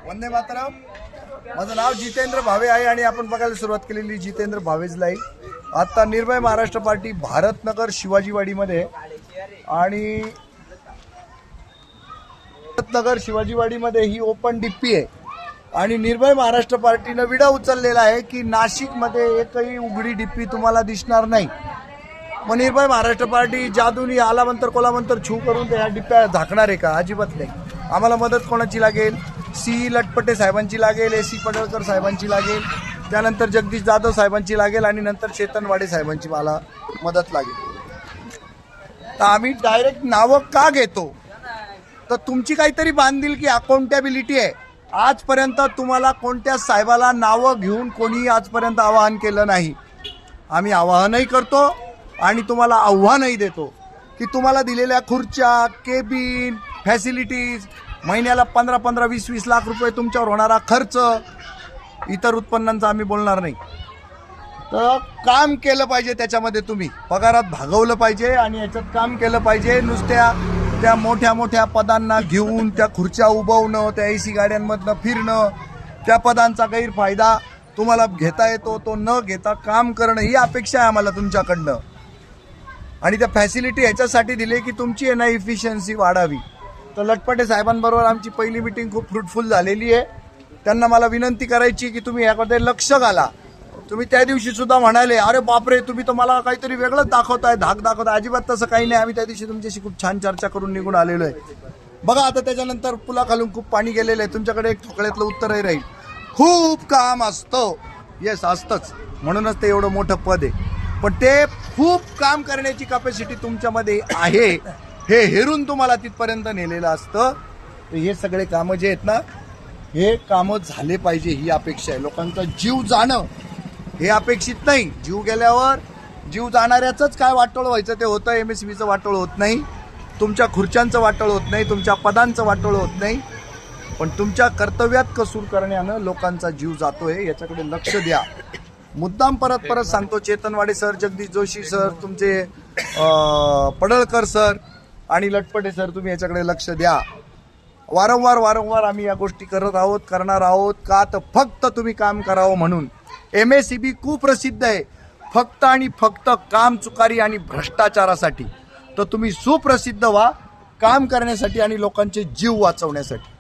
वंदे मातरम. माझं नाव जितेंद्र भावे आहे आणि आपण बघायला सुरुवात केलेली जितेंद्र भावेज लाईव्ह. आता निर्भय महाराष्ट्र पार्टी भारतनगर शिवाजीवाडीमध्ये आणि भारतनगर शिवाजीवाडीमध्ये ही ओपन डिप्पी आहे आणि निर्भय महाराष्ट्र पार्टीनं विडा उचललेला आहे की नाशिकमध्ये एकही उघडी डिप्पी तुम्हाला दिसणार नाही. मग निर्भय महाराष्ट्र पार्टी जादूनी आलामंतर कोलामंतर छू करून त्या डिप्प्या झाकणार आहे का? अजिबात नाही. आम्हाला मदत कोणाची लागेल? सी लटपटे साहेबांची लागेल, AC पडळकर साहेबांची लागेल, त्यानंतर जगदीश जाधव साहेबांची लागेल आणि नंतर चेतन वाडे साहेबांची मला मदत लागेल. तर आम्ही डायरेक्ट नावं का घेतो? तर तुमची काहीतरी बांधिलकी अकाउंटेबिलिटी आहे. आजपर्यंत तुम्हाला कोणत्या साहेबाला नावं घेऊन कोणी आजपर्यंत आवाहन केलं नाही. आम्ही आवाहनही करतो आणि तुम्हाला आव्हानही देतो की तुम्हाला दिलेल्या खुर्च्या, केबिन, फॅसिलिटीज, महिन्याला 15-15, 20-20 लाख रुपये तुमच्यावर होणारा खर्च, इतर उत्पन्नांचा आम्ही बोलणार नाही. तर काम केलं पाहिजे, त्याच्यामध्ये तुम्ही पगारात भागवलं पाहिजे आणि याच्यात काम केलं पाहिजे. नुसत्या त्या मोठ्या मोठ्या पदांना घेऊन त्या खुर्च्या उभवणं, त्या AC गाड्यांमधनं फिरणं, त्या पदांचा गैरफायदा तुम्हाला घेता येतो तो न घेता काम करणं ही अपेक्षा आहे आम्हाला तुमच्याकडनं. आणि त्या फॅसिलिटी ह्याच्यासाठी दिले की तुमची ना इफिशियन्सी वाढावी. तर लटपटे साहेबांबरोबर आमची पहिली मीटिंग खूप फ्रुटफुल झालेली आहे. त्यांना मला विनंती करायची की तुम्ही यामध्ये लक्ष घाला. तुम्ही त्या दिवशी सुद्धा म्हणाले, अरे बापरे तुम्ही तर मला काहीतरी वेगळंच दाखवताय, धाक दाखवताय. अजिबात तसं काही नाही. आम्ही त्या दिवशी तुमच्याशी खूप छान चर्चा करून निघून आलेलो आहे. बघा आता त्याच्यानंतर पुलाखालून खूप पाणी गेलेलं आहे. तुमच्याकडे एक ठोकळ्यातलं उत्तरही राहील. खूप काम असतं. येस, असतंच, म्हणूनच ते एवढं मोठं पद आहे. पण ते खूप काम करण्याची कॅपॅसिटी तुमच्यामध्ये आहे हे हेरून तुम्हाला तिथपर्यंत नेलेलं असतं. तर हे सगळे कामं जे आहेत ना, हे कामं झाले पाहिजे ही अपेक्षा आहे. लोकांचा जीव जाणं हे अपेक्षित नाही. जीव गेल्यावर जीव जाणाऱ्याचंच काय वाटोळ व्हायचं ते होतं. MSBचं वाटोळ होत नाही, तुमच्या खुर्च्यांचं वाटोळ होत नाही, तुमच्या पदांचं वाटोळ होत नाही. पण तुमच्या कर्तव्यात कसूर करण्यानं लोकांचा जीव जातोय, याच्याकडे लक्ष द्या. मुद्दाम परत सांगतो, चेतन वाडे सर, जगदीश जोशी सर, तुमचे पडळकर सर आणि लटपटे सर, तुम्ही याच्याकडे लक्ष द्या. वारंवार आम्ही या गोष्टी करत आहोत, करणार आहोत. का तर फक्त तुम्ही काम करावं म्हणून. MSB खूप प्रसिद्ध आहे फक्त आणि फक्त काम चुकारी आणि भ्रष्टाचारासाठी. तर तुम्ही सुप्रसिद्ध व्हा काम करण्यासाठी आणि लोकांचे जीव वाचवण्यासाठी.